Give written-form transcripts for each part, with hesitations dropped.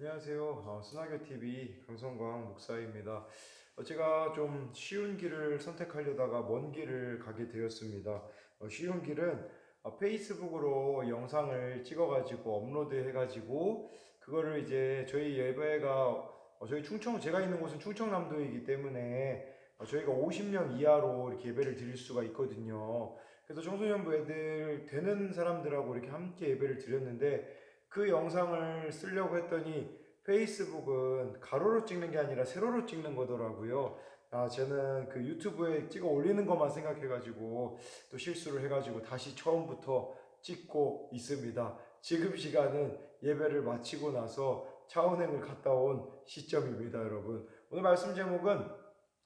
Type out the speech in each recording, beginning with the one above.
안녕하세요. 순하교TV 강성광 목사입니다. 제가 좀 쉬운 길을 선택하려다가 먼 길을 가게 되었습니다. 쉬운 길은 페이스북으로 영상을 찍어가지고 업로드해가지고 그거를 이제 저희 예배가 저희 제가 있는 곳은 충청남도이기 때문에 저희가 50명 이하로 이렇게 예배를 드릴 수가 있거든요. 그래서 청소년부 애들 되는 사람들하고 이렇게 함께 예배를 드렸는데 그 영상을 쓰려고 했더니 페이스북은 가로로 찍는 게 아니라 세로로 찍는 거더라고요. 저는 그 유튜브에 찍어 올리는 것만 생각해가지고 또 실수를 해가지고 다시 처음부터 찍고 있습니다. 지금 시간은 예배를 마치고 나서 차은행을 갔다 온 시점입니다, 여러분. 오늘 말씀 제목은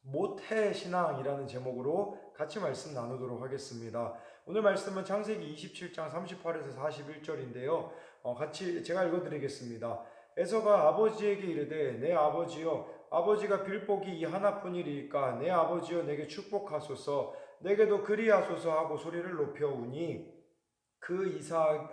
모태신앙이라는 제목으로 같이 말씀 나누도록 하겠습니다. 오늘 말씀은 창세기 27장 38에서 41절인데요. 같이 제가 읽어드리겠습니다. 에서가 아버지에게 이르되 내 아버지여, 아버지가 빌복이 이 하나뿐이리까 내 아버지여 내게 축복하소서, 내게도 그리하소서 하고 소리를 높여우니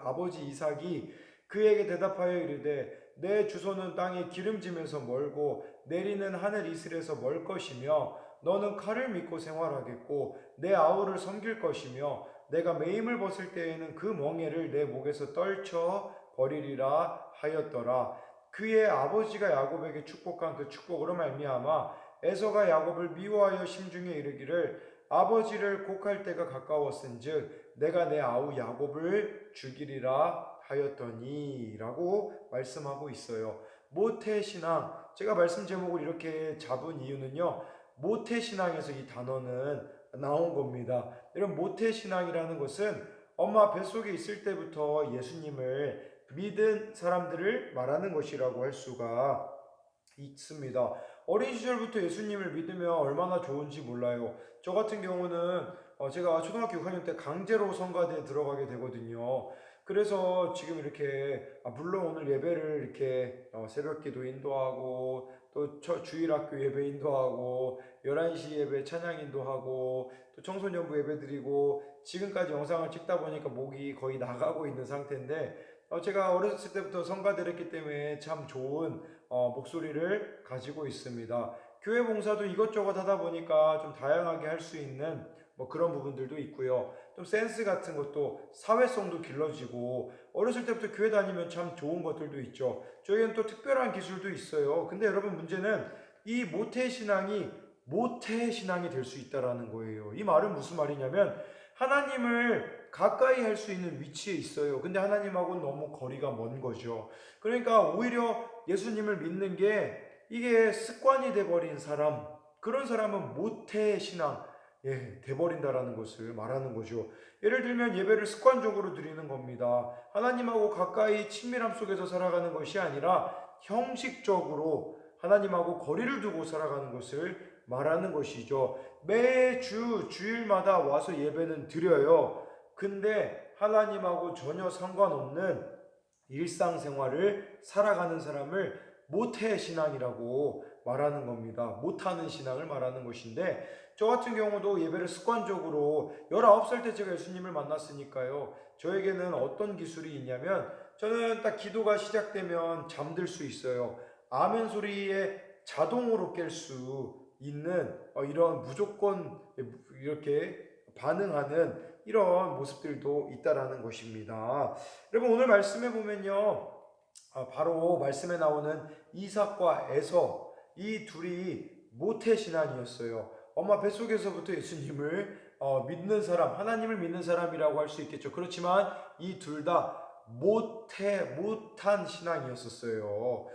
아버지 이삭이 그에게 대답하여 이르되 내 주소는 땅의 기름짐에서 멀고 내리는 하늘 이슬에서 멀 것이며 너는 칼을 믿고 생활하겠고 내 아우를 섬길 것이며 내가 매임을 벗을 때에는 그 멍에를 내 목에서 떨쳐 버리리라 하였더라. 그의 아버지가 야곱에게 축복한 그 축복으로 말미암아 에서가 야곱을 미워하여 심중에 이르기를 아버지를 곡할 때가 가까웠은즉 내가 내 아우 야곱을 죽이리라 하였더니 라고 말씀하고 있어요. 모태신앙, 제가 말씀 제목을 이렇게 잡은 이유는요, 모태신앙에서 이 단어는 나온 겁니다. 여러분, 모태신앙이라는 것은 엄마 뱃속에 있을 때부터 예수님을 믿은 사람들을 말하는 것이라고 할 수가 있습니다. 어린 시절부터 예수님을 믿으면 얼마나 좋은지 몰라요. 저 같은 경우는 제가 초등학교 6학년 때 강제로 성가대에 들어가게 되거든요. 그래서 지금 이렇게 물론 오늘 예배를 이렇게 새벽기도 인도하고 또 주일학교 예배 인도하고 11시 예배 찬양 인도하고 또 청소년부 예배 드리고 지금까지 영상을 찍다 보니까 목이 거의 나가고 있는 상태인데 제가 어렸을 때부터 성가대를 했기 때문에 참 좋은 목소리를 가지고 있습니다. 교회 봉사도 이것저것 하다 보니까 좀 다양하게 할 수 있는 뭐 그런 부분들도 있고요. 좀 센스 같은 것도 사회성도 길러지고 어렸을 때부터 교회 다니면 참 좋은 것들도 있죠. 저희는 또 특별한 기술도 있어요. 근데 여러분 문제는 이 모태신앙이 될 수 있다라는 거예요. 이 말은 무슨 말이냐면 하나님을 가까이 할 수 있는 위치에 있어요. 근데 하나님하고는 너무 거리가 먼 거죠. 그러니까 오히려 예수님을 믿는 게 이게 습관이 돼버린 사람, 그런 사람은 모태신앙, 돼버린다라는 것을 말하는 거죠. 예를 들면 예배를 습관적으로 드리는 겁니다. 하나님하고 가까이 친밀함 속에서 살아가는 것이 아니라 형식적으로 하나님하고 거리를 두고 살아가는 것을 말하는 것이죠. 매주 주일마다 와서 예배는 드려요. 근데 하나님하고 전혀 상관없는 일상생활을 살아가는 사람을 모태신앙이라고 말하는 겁니다. 못하는 신앙을 말하는 것인데 저 같은 경우도 예배를 습관적으로 19살 때 제가 예수님을 만났으니까요. 저에게는 어떤 기술이 있냐면 저는 딱 기도가 시작되면 잠들 수 있어요. 아멘 소리에 자동으로 깰 수 있는 이런 무조건 이렇게 반응하는 이런 모습들도 있다라는 것입니다. 여러분 오늘 말씀해 보면요. 바로 말씀에 나오는 이삭과 에서 이 둘이 모태신앙이었어요. 엄마 뱃속에서부터 예수님을 믿는 사람, 하나님을 믿는 사람이라고 할 수 있겠죠. 그렇지만 이 둘 다 못한 신앙이었었어요.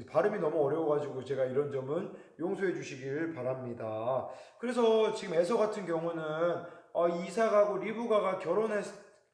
발음이 너무 어려워가지고 제가 이런 점은 용서해 주시길 바랍니다. 그래서 지금 에서 같은 경우는 이삭하고 리브가가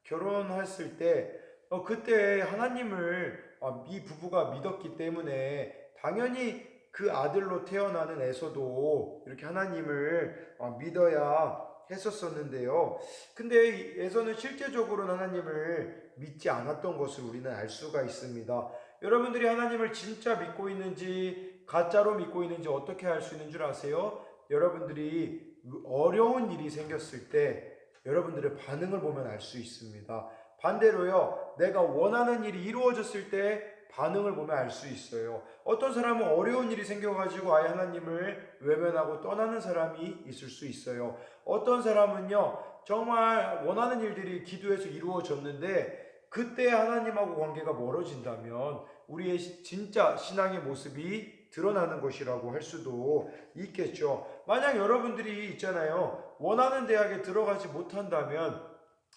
결혼했을 때 그때 하나님을 이 부부가 믿었기 때문에 당연히 그 아들로 태어나는 에서도 이렇게 하나님을 믿어야 했었었는데요. 근데 에서는 실제적으로는 하나님을 믿지 않았던 것을 우리는 알 수가 있습니다. 여러분들이 하나님을 진짜 믿고 있는지 가짜로 믿고 있는지 어떻게 알 수 있는 줄 아세요? 여러분들이 어려운 일이 생겼을 때 여러분들의 반응을 보면 알 수 있습니다. 반대로요, 내가 원하는 일이 이루어졌을 때 반응을 보면 알 수 있어요. 어떤 사람은 어려운 일이 생겨가지고 아예 하나님을 외면하고 떠나는 사람이 있을 수 있어요. 어떤 사람은요, 정말 원하는 일들이 기도해서 이루어졌는데 그때 하나님하고 관계가 멀어진다면 우리의 진짜 신앙의 모습이 드러나는 것이라고 할 수도 있겠죠. 만약 여러분들이 있잖아요, 원하는 대학에 들어가지 못한다면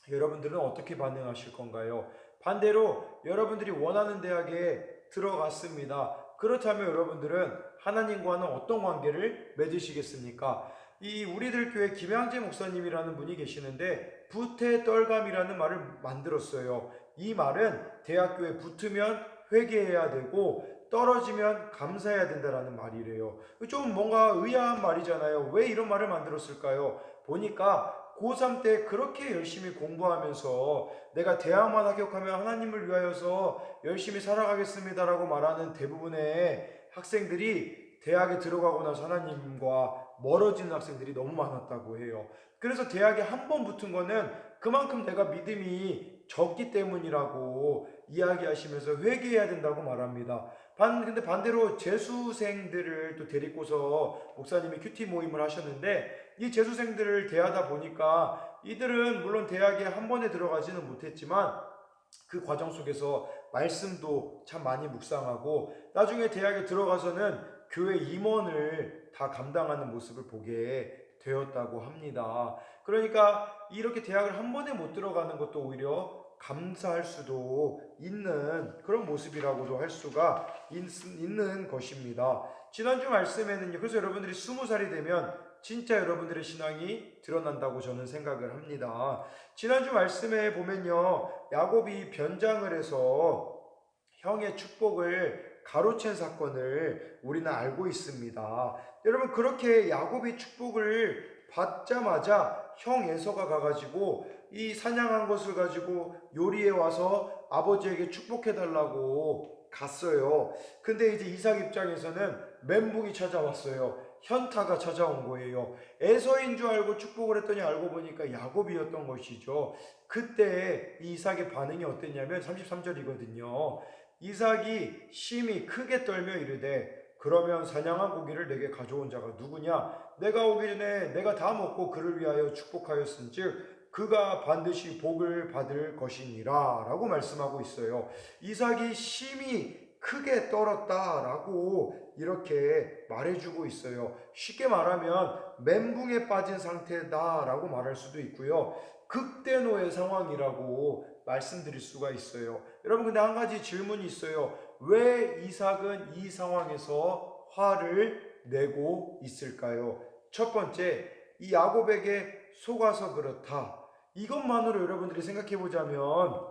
여러분들은 어떻게 반응하실 건가요? 반대로 여러분들이 원하는 대학에 들어갔습니다. 그렇다면 여러분들은 하나님과는 어떤 관계를 맺으시겠습니까? 이 우리들 교회 김양재 목사님이라는 분이 계시는데 부태떨감이라는 말을 만들었어요. 이 말은 대학교에 붙으면 회개해야 되고 떨어지면 감사해야 된다라는 말이래요. 좀 뭔가 의아한 말이잖아요. 왜 이런 말을 만들었을까요? 보니까 고3 때 그렇게 열심히 공부하면서 내가 대학만 합격하면 하나님을 위하여서 열심히 살아가겠습니다라고 말하는 대부분의 학생들이 대학에 들어가고 나서 하나님과 멀어지는 학생들이 너무 많았다고 해요. 그래서 대학에 한 번 붙은 거는 그만큼 내가 믿음이 적기 때문이라고 이야기하시면서 회개해야 된다고 말합니다. 근데 반대로 재수생들을 또 데리고서 목사님이 큐티 모임을 하셨는데 이 재수생들을 대하다 보니까 이들은 물론 대학에 한 번에 들어가지는 못했지만 그 과정 속에서 말씀도 참 많이 묵상하고 나중에 대학에 들어가서는 교회 임원을 다 감당하는 모습을 보게 되었다고 합니다. 그러니까 이렇게 대학을 한 번에 못 들어가는 것도 오히려 감사할 수도 있는 그런 모습이라고도 할 수가 있는 것입니다. 지난주 말씀에는요, 그래서 여러분들이 20살이 되면 진짜 여러분들의 신앙이 드러난다고 저는 생각을 합니다. 지난주 말씀에 보면요, 야곱이 변장을 해서 형의 축복을 가로챈 사건을 우리는 알고 있습니다. 여러분, 그렇게 야곱이 축복을 받자마자 형 에서가 가가지고 이 사냥한 것을 가지고 요리해 와서 아버지에게 축복해 달라고 갔어요. 근데 이제 이삭 입장에서는 멘붕이 찾아왔어요. 현타가 찾아온 거예요. 에서인 줄 알고 축복을 했더니 알고 보니까 야곱이었던 것이죠. 그때 이 이삭의 반응이 어땠냐면 33절이거든요. 이삭이 심히 크게 떨며 이르되 그러면 사냥한 고기를 내게 가져온 자가 누구냐? 내가 오기 전에 내가 다 먹고 그를 위하여 축복하였은즉 그가 반드시 복을 받을 것이니라 라고 말씀하고 있어요. 이삭이 심히 크게 떨었다라고 이렇게 말해주고 있어요. 쉽게 말하면 멘붕에 빠진 상태다라고 말할 수도 있고요. 극대노의 상황이라고 말씀드릴 수가 있어요. 여러분, 근데 한 가지 질문이 있어요. 왜 이삭은 이 상황에서 화를 내고 있을까요? 첫 번째, 이 야곱에게 속아서 그렇다. 이것만으로 여러분들이 생각해 보자면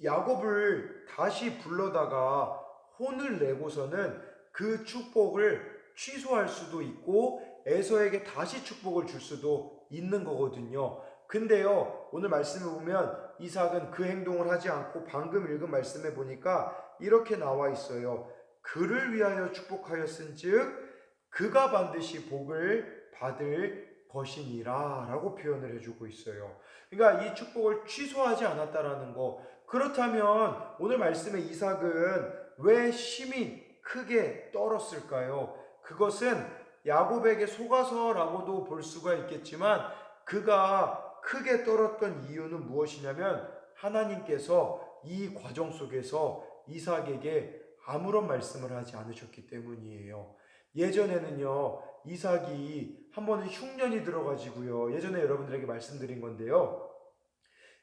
야곱을 다시 불러다가 혼을 내고서는 그 축복을 취소할 수도 있고 에서에게 다시 축복을 줄 수도 있는 거거든요. 근데요, 오늘 말씀을 보면 이삭은 그 행동을 하지 않고 방금 읽은 말씀에 보니까 이렇게 나와 있어요. 그를 위하여 축복하였은즉 그가 반드시 복을 받을 것이니라 라고 표현을 해주고 있어요. 그러니까 이 축복을 취소하지 않았다라는 거. 그렇다면 오늘 말씀의 이삭은 왜 심히 크게 떨었을까요? 그것은 야곱에게 속아서라고도 볼 수가 있겠지만 그가 크게 떨었던 이유는 무엇이냐면 하나님께서 이 과정 속에서 이삭에게 아무런 말씀을 하지 않으셨기 때문이에요. 예전에는요, 이삭이 한 번은 흉년이 들어가지고요. 예전에 여러분들에게 말씀드린 건데요.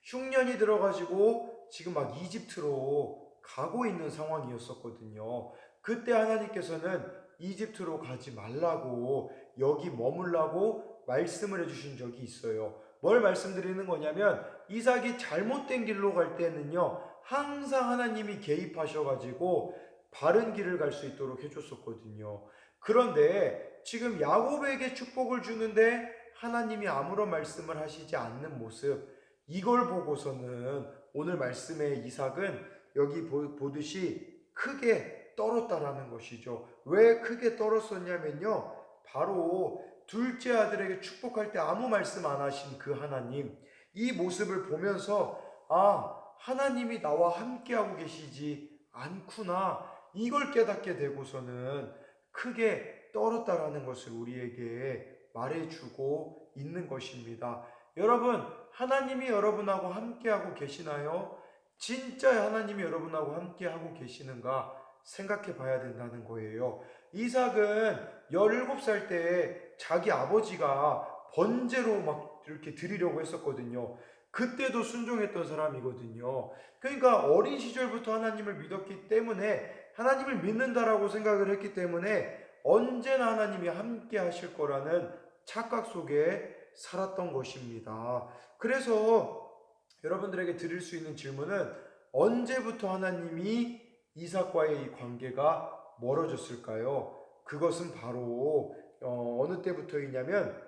흉년이 들어가지고 지금 막 이집트로 가고 있는 상황이었었거든요. 그때 하나님께서는 이집트로 가지 말라고 여기 머물라고 말씀을 해주신 적이 있어요. 뭘 말씀드리는 거냐면 이삭이 잘못된 길로 갈 때는요, 항상 하나님이 개입하셔가지고 바른 길을 갈 수 있도록 해줬었거든요. 그런데 지금 야곱에게 축복을 주는데 하나님이 아무런 말씀을 하시지 않는 모습, 이걸 보고서는 오늘 말씀의 이삭은 여기 보듯이 크게 떨었다라는 것이죠. 왜 크게 떨었었냐면요, 바로 둘째 아들에게 축복할 때 아무 말씀 안 하신 그 하나님, 이 모습을 보면서 하나님이 나와 함께하고 계시지 않구나, 이걸 깨닫게 되고서는 크게 떨었다라는 것을 우리에게 말해주고 있는 것입니다. 여러분, 하나님이 여러분하고 함께하고 계시나요? 진짜 하나님이 여러분하고 함께하고 계시는가 생각해 봐야 된다는 거예요. 이삭은 17살 때 자기 아버지가 번제로 막 이렇게 드리려고 했었거든요. 그때도 순종했던 사람이거든요. 그러니까 어린 시절부터 하나님을 믿었기 때문에, 하나님을 믿는다라고 생각을 했기 때문에 언제나 하나님이 함께 하실 거라는 착각 속에 살았던 것입니다. 그래서 여러분들에게 드릴 수 있는 질문은, 언제부터 하나님이 이삭과의 이 관계가 멀어졌을까요? 그것은 바로 어느 때부터이냐면,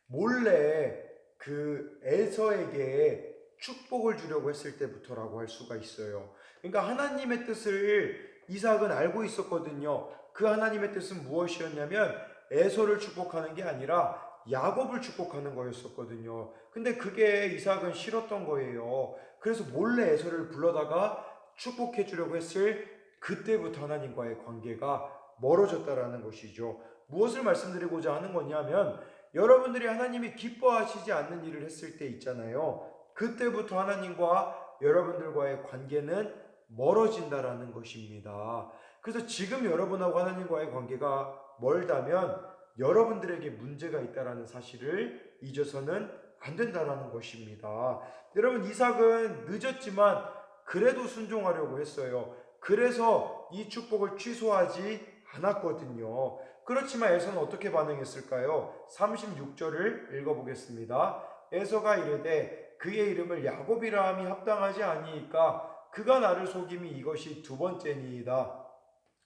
몰래 그 에서에게 축복을 주려고 했을 때부터라고 할 수가 있어요. 그러니까 하나님의 뜻을 이삭은 알고 있었거든요. 그 하나님의 뜻은 무엇이었냐면 에서를 축복하는 게 아니라 야곱을 축복하는 거였었거든요. 근데 그게 이삭은 싫었던 거예요. 그래서 몰래 에서를 불러다가 축복해 주려고 했을 그때부터 하나님과의 관계가 멀어졌다라는 것이죠. 무엇을 말씀드리고자 하는 거냐면, 여러분들이 하나님이 기뻐하시지 않는 일을 했을 때 있잖아요. 그때부터 하나님과 여러분들과의 관계는 멀어진다라는 것입니다. 그래서 지금 여러분하고 하나님과의 관계가 멀다면 여러분들에게 문제가 있다라는 사실을 잊어서는 안 된다라는 것입니다. 여러분, 이삭은 늦었지만 그래도 순종하려고 했어요. 그래서 이 축복을 취소하지 않았거든요. 그렇지만 에서는 어떻게 반응했을까요? 36절을 읽어보겠습니다. 에서가 이르되 그의 이름을 야곱이라 함이 합당하지 아니이까 그가 나를 속임이 이것이 두 번째니이다.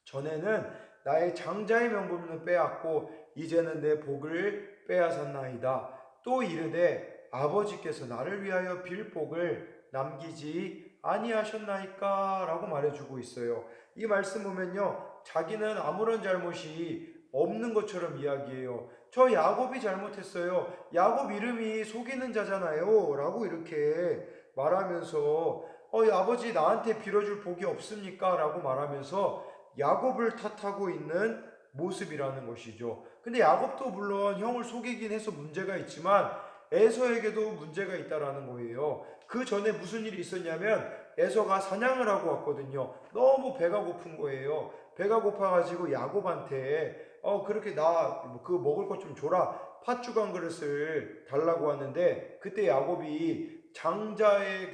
전에는 나의 장자의 명분을 빼앗고 이제는 내 복을 빼앗았나이다. 또 이르되 아버지께서 나를 위하여 빌 복을 남기지 아니하셨나이까 라고 말해주고 있어요. 이 말씀 보면요, 자기는 아무런 잘못이 없는 것처럼 이야기해요. 저 야곱이 잘못했어요. 야곱 이름이 속이는 자잖아요 라고 이렇게 말하면서, 아버지 나한테 빌어줄 복이 없습니까? 라고 말하면서 야곱을 탓하고 있는 모습이라는 것이죠. 근데 야곱도 물론 형을 속이긴 해서 문제가 있지만 에서에게도 문제가 있다라는 거예요. 그 전에 무슨 일이 있었냐면, 에서가 사냥을 하고 왔거든요. 너무 배가 고픈 거예요. 배가 고파가지고 야곱한테 그렇게 나 그 먹을 것 좀 줘라, 팥죽 한 그릇을 달라고 하는데, 그때 야곱이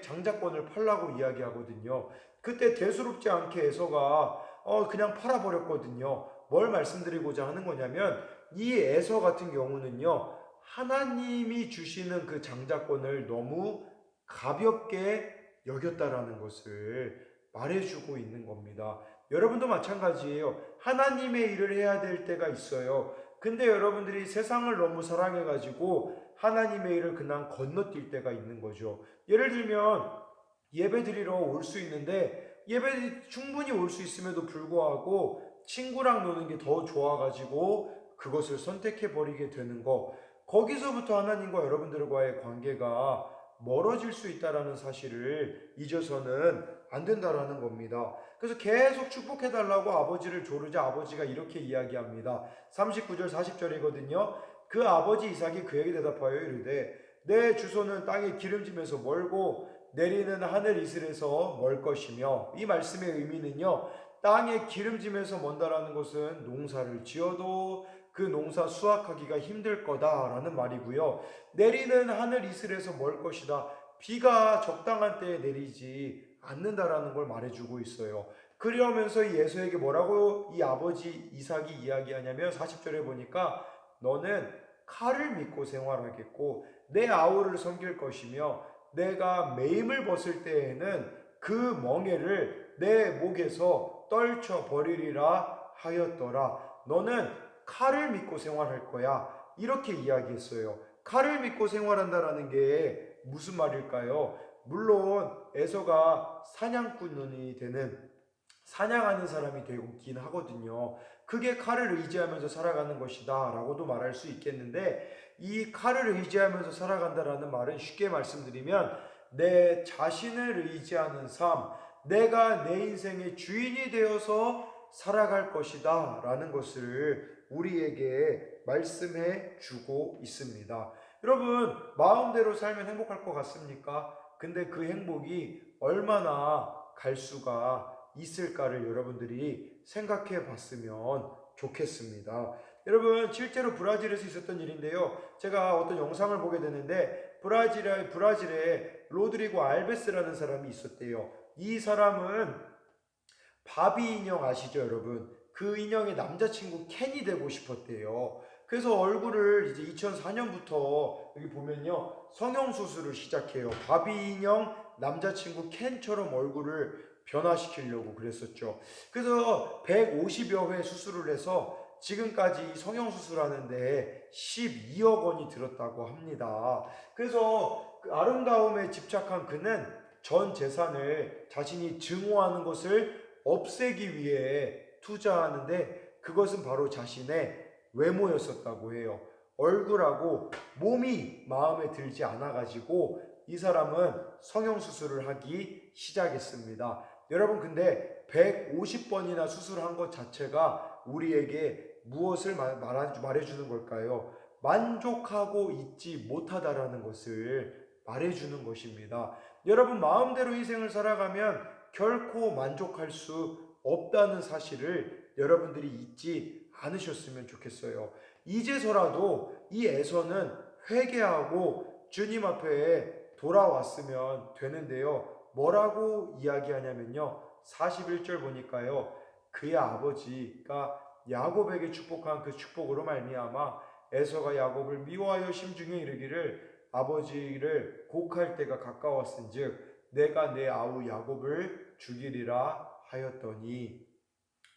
장자권을 팔라고 이야기하거든요. 그때 대수롭지 않게 에서가 그냥 팔아버렸거든요. 뭘 말씀드리고자 하는 거냐면, 이 에서 같은 경우는요, 하나님이 주시는 그 장자권을 너무 가볍게 여겼다라는 것을 말해주고 있는 겁니다. 여러분도 마찬가지예요. 하나님의 일을 해야 될 때가 있어요. 근데 여러분들이 세상을 너무 사랑해가지고 하나님의 일을 그냥 건너뛸 때가 있는 거죠. 예를 들면 예배 드리러 올 수 있는데, 예배 충분히 올 수 있음에도 불구하고 친구랑 노는 게 더 좋아가지고 그것을 선택해 버리게 되는 거, 거기서부터 하나님과 여러분들과의 관계가 멀어질 수 있다라는 사실을 잊어서는 안 된다라는 겁니다. 그래서 계속 축복해 달라고 아버지를 조르자 아버지가 이렇게 이야기합니다. 39절 40절이거든요. 그 아버지 이삭이 그에게 대답하여 이르되 내 주소는 땅에 기름짐에서 멀고 내리는 하늘 이슬에서 멀 것이며, 이 말씀의 의미는요, 땅에 기름짐에서 먼다라는 것은 농사를 지어도 그 농사 수확하기가 힘들 거다라는 말이고요. 내리는 하늘 이슬에서 멀 것이다. 비가 적당한 때에 내리지 않는다라는 걸 말해주고 있어요. 그러면서 이 에서에게 뭐라고 이 아버지 이삭이 이야기하냐면, 40절에 보니까 너는 칼을 믿고 생활하겠고 내 아우를 섬길 것이며 내가 매임을 벗을 때에는 그 멍에를 내 목에서 떨쳐 버리리라 하였더라. 너는 칼을 믿고 생활할 거야. 이렇게 이야기했어요. 칼을 믿고 생활한다라는 게 무슨 말일까요? 물론 에서가 사냥꾼이 되는, 사냥하는 사람이 되긴 하거든요. 그게 칼을 의지하면서 살아가는 것이다 라고도 말할 수 있겠는데, 이 칼을 의지하면서 살아간다라는 말은 쉽게 말씀드리면 내 자신을 의지하는 삶, 내가 내 인생의 주인이 되어서 살아갈 것이다 라는 것을 우리에게 말씀해 주고 있습니다. 여러분, 마음대로 살면 행복할 것 같습니까? 근데 그 행복이 얼마나 갈 수가 있을까를 여러분들이 생각해 봤으면 좋겠습니다. 여러분, 실제로 브라질에서 있었던 일인데요. 제가 어떤 영상을 보게 되는데 브라질에 로드리고 알베스라는 사람이 있었대요. 이 사람은 바비 인형 아시죠, 여러분? 그 인형의 남자친구 켄이 되고 싶었대요. 그래서 얼굴을 이제 2004년부터 여기 보면요, 성형수술을 시작해요. 바비 인형 남자친구 켄처럼 얼굴을 변화시키려고 그랬었죠. 그래서 150여 회 수술을 해서 지금까지 성형수술하는데 12억 원이 들었다고 합니다. 그래서 그 아름다움에 집착한 그는 전 재산을 자신이 증오하는 것을 없애기 위해 투자하는데 그것은 바로 자신의 외모였었다고 해요. 얼굴하고 몸이 마음에 들지 않아가지고 이 사람은 성형수술을 하기 시작했습니다. 여러분, 근데 150번이나 수술한 것 자체가 우리에게 무엇을 말해주는 걸까요? 만족하고 있지 못하다라는 것을 말해주는 것입니다. 여러분, 마음대로 인생을 살아가면 결코 만족할 수 없다는 사실을 여러분들이 잊지 않으셨으면 좋겠어요. 이제서라도 이 에서는 회개하고 주님 앞에 돌아왔으면 되는데요. 뭐라고 이야기하냐면요. 41절 보니까요. 그의 아버지가 야곱에게 축복한 그 축복으로 말미암아 에서가 야곱을 미워하여 심중에 이르기를 아버지를 곡할 때가 가까웠은즉 내가 내 아우 야곱을 죽이리라 하였더니,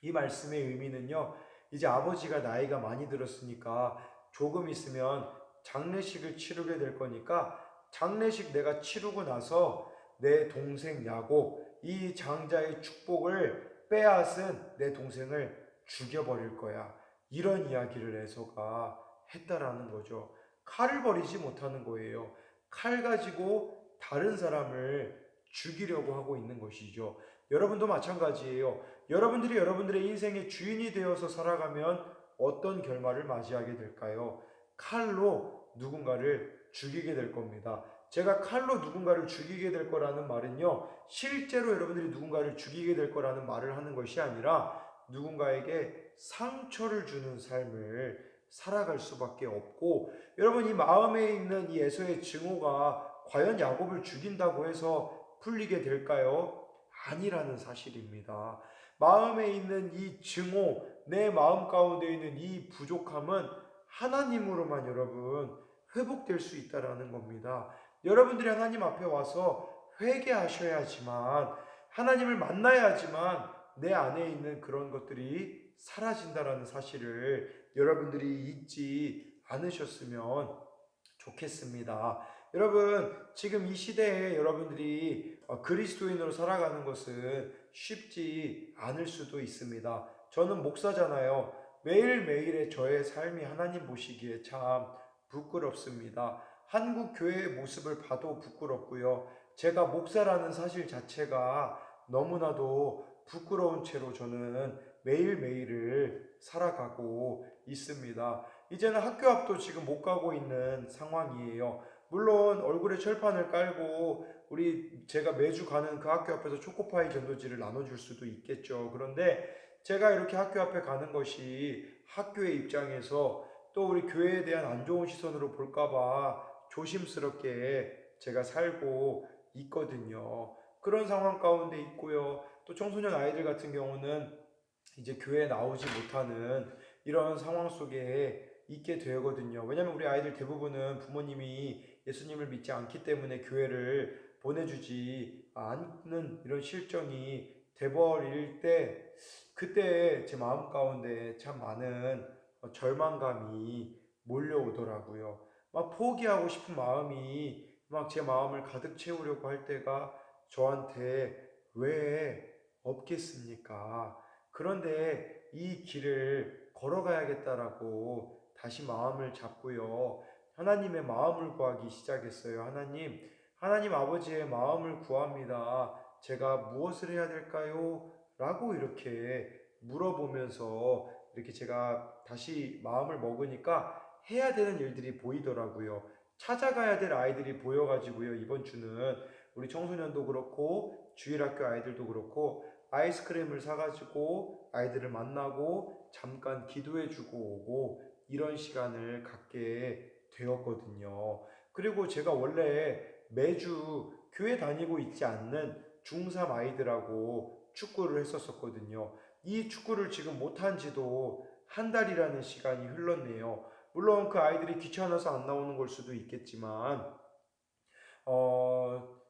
이 말씀의 의미는요, 이제 아버지가 나이가 많이 들었으니까 조금 있으면 장례식을 치르게 될 거니까 장례식 내가 치르고 나서 내 동생 야곱, 이 장자의 축복을 빼앗은 내 동생을 죽여버릴 거야. 이런 이야기를 에서가 했다라는 거죠. 칼을 버리지 못하는 거예요. 칼 가지고 다른 사람을 죽이려고 하고 있는 것이죠. 여러분도 마찬가지예요. 여러분들이 여러분들의 인생의 주인이 되어서 살아가면 어떤 결말을 맞이하게 될까요? 칼로 누군가를 죽이게 될 겁니다. 제가 칼로 누군가를 죽이게 될 거라는 말은요, 실제로 여러분들이 누군가를 죽이게 될 거라는 말을 하는 것이 아니라 누군가에게 상처를 주는 삶을 살아갈 수밖에 없고, 여러분, 이 마음에 있는 이 에서의 증오가 과연 야곱을 죽인다고 해서 풀리게 될까요? 아니라는 사실입니다. 마음에 있는 이 증오, 내 마음 가운데 있는 이 부족함은 하나님으로만 여러분 회복될 수 있다라는 겁니다. 여러분들이 하나님 앞에 와서 회개하셔야지만, 하나님을 만나야지만 내 안에 있는 그런 것들이 사라진다라는 사실을 여러분들이 잊지 않으셨으면 좋겠습니다. 여러분, 지금 이 시대에 여러분들이 그리스도인으로 살아가는 것은 쉽지 않을 수도 있습니다. 저는 목사잖아요. 매일매일의 저의 삶이 하나님 보시기에 참 부끄럽습니다. 한국 교회의 모습을 봐도 부끄럽고요. 제가 목사라는 사실 자체가 너무나도 부끄러운 채로 저는 매일매일을 살아가고 있습니다. 이제는 학교 앞도 지금 못 가고 있는 상황이에요. 물론 얼굴에 철판을 깔고 제가 매주 가는 그 학교 앞에서 초코파이 전도지를 나눠줄 수도 있겠죠. 그런데 제가 이렇게 학교 앞에 가는 것이 학교의 입장에서 또 우리 교회에 대한 안 좋은 시선으로 볼까봐 조심스럽게 제가 살고 있거든요. 그런 상황 가운데 있고요. 또 청소년 아이들 같은 경우는 이제 교회에 나오지 못하는 이런 상황 속에 있게 되거든요. 왜냐하면 우리 아이들 대부분은 부모님이 예수님을 믿지 않기 때문에 교회를 보내주지 않는 이런 실정이 돼버릴 때, 그때 제 마음 가운데 참 많은 절망감이 몰려오더라고요. 막 포기하고 싶은 마음이 막 제 마음을 가득 채우려고 할 때가 저한테 왜 없겠습니까? 그런데 이 길을 걸어가야겠다라고 다시 마음을 잡고요. 하나님의 마음을 구하기 시작했어요. 하나님, 하나님 아버지의 마음을 구합니다. 제가 무엇을 해야 될까요? 라고 이렇게 물어보면서 이렇게 제가 다시 마음을 먹으니까 해야 되는 일들이 보이더라고요. 찾아가야 될 아이들이 보여가지고요. 이번 주는 우리 청소년도 그렇고 주일학교 아이들도 그렇고 아이스크림을 사가지고 아이들을 만나고 잠깐 기도해주고 오고 이런 시간을 갖게 되었거든요. 그리고 제가 원래 매주 교회 다니고 있지 않는 중3 아이들하고 축구를 했었거든요. 이 축구를 지금 못한 지도 한 달이라는 시간이 흘렀네요. 물론 그 아이들이 귀찮아서 안 나오는 걸 수도 있겠지만,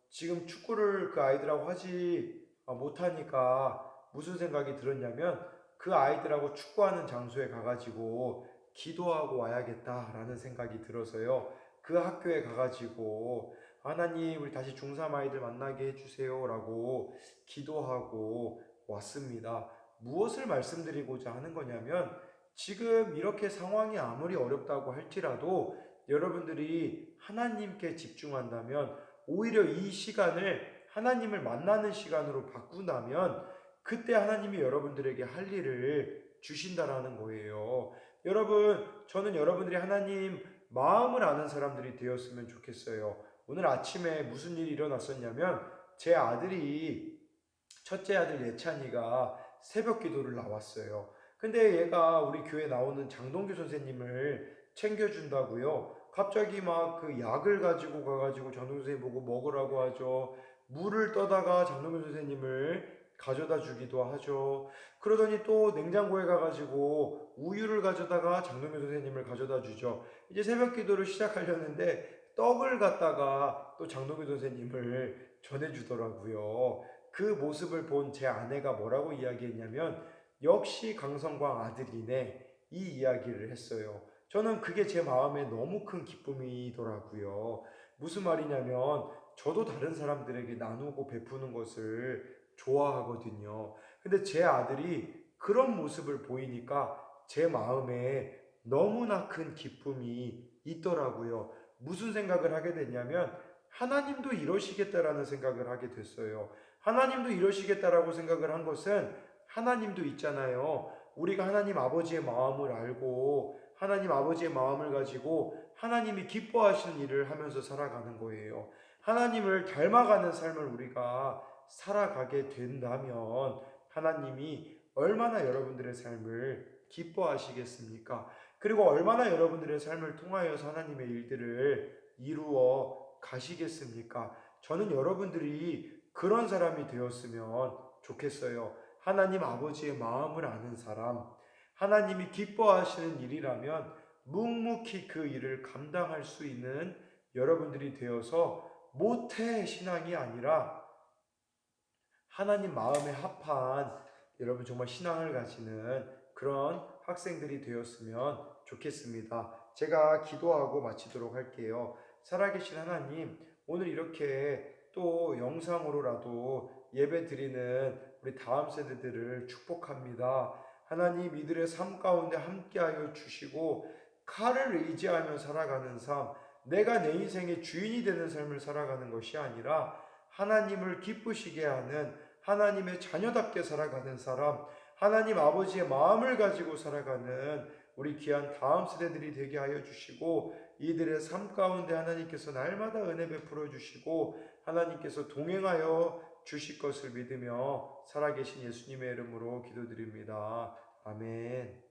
지금 축구를 그 아이들하고 하지 못하니까 무슨 생각이 들었냐면 그 아이들하고 축구하는 장소에 가가지고 기도하고 와야겠다라는 생각이 들어서요. 그 학교에 가가지고 하나님 우리 다시 중3 아이들 만나게 해주세요라고 기도하고 왔습니다. 무엇을 말씀드리고자 하는 거냐면 지금 이렇게 상황이 아무리 어렵다고 할지라도 여러분들이 하나님께 집중한다면 오히려 이 시간을 하나님을 만나는 시간으로 바꾼다면 그때 하나님이 여러분들에게 할 일을 주신다라는 거예요. 여러분, 저는 여러분들이 하나님 마음을 아는 사람들이 되었으면 좋겠어요. 오늘 아침에 무슨 일이 일어났었냐면 제 아들이 첫째 아들 예찬이가 새벽 기도를 나왔어요. 근데 얘가 우리 교회 나오는 장동규 선생님을 챙겨준다고요. 갑자기 막 그 약을 가지고 가가지고 장동규 선생님 보고 먹으라고 하죠. 물을 떠다가 장동규 선생님을 가져다 주기도 하죠. 그러더니 또 냉장고에 가가지고 우유를 가져다가 장동규 선생님을 가져다 주죠. 이제 새벽 기도를 시작하려는데 떡을 갖다가 또 장동규 선생님을 전해주더라고요. 그 모습을 본 제 아내가 뭐라고 이야기했냐면 역시 강성광 아들이네 이 이야기를 했어요. 저는 그게 제 마음에 너무 큰 기쁨이더라고요. 무슨 말이냐면 저도 다른 사람들에게 나누고 베푸는 것을 좋아하거든요. 근데 제 아들이 그런 모습을 보이니까 제 마음에 너무나 큰 기쁨이 있더라고요. 무슨 생각을 하게 됐냐면 하나님도 이러시겠다라는 생각을 하게 됐어요. 하나님도 이러시겠다라고 생각을 한 것은 하나님도 있잖아요. 우리가 하나님 아버지의 마음을 알고 하나님 아버지의 마음을 가지고 하나님이 기뻐하시는 일을 하면서 살아가는 거예요. 하나님을 닮아가는 삶을 우리가 살아가게 된다면 하나님이 얼마나 여러분들의 삶을 기뻐하시겠습니까? 그리고 얼마나 여러분들의 삶을 통하여서 하나님의 일들을 이루어 가시겠습니까? 저는 여러분들이 그런 사람이 되었으면 좋겠어요. 하나님 아버지의 마음을 아는 사람, 하나님이 기뻐하시는 일이라면 묵묵히 그 일을 감당할 수 있는 여러분들이 되어서 모태 신앙이 아니라 하나님 마음에 합한 여러분 정말 신앙을 가지는 그런 학생들이 되었으면 좋겠습니다. 제가 기도하고 마치도록 할게요. 살아계신 하나님, 오늘 이렇게 또 영상으로라도 예배 드리는 우리 다음 세대들을 축복합니다. 하나님 이들의 삶 가운데 함께하여 주시고 칼을 의지하며 살아가는 삶, 내가 내 인생의 주인이 되는 삶을 살아가는 것이 아니라 하나님을 기쁘시게 하는 하나님의 자녀답게 살아가는 사람, 하나님 아버지의 마음을 가지고 살아가는 우리 귀한 다음 세대들이 되게 하여 주시고 이들의 삶 가운데 하나님께서 날마다 은혜 베풀어 주시고 하나님께서 동행하여 주실 것을 믿으며 살아계신 예수님의 이름으로 기도드립니다. 아멘.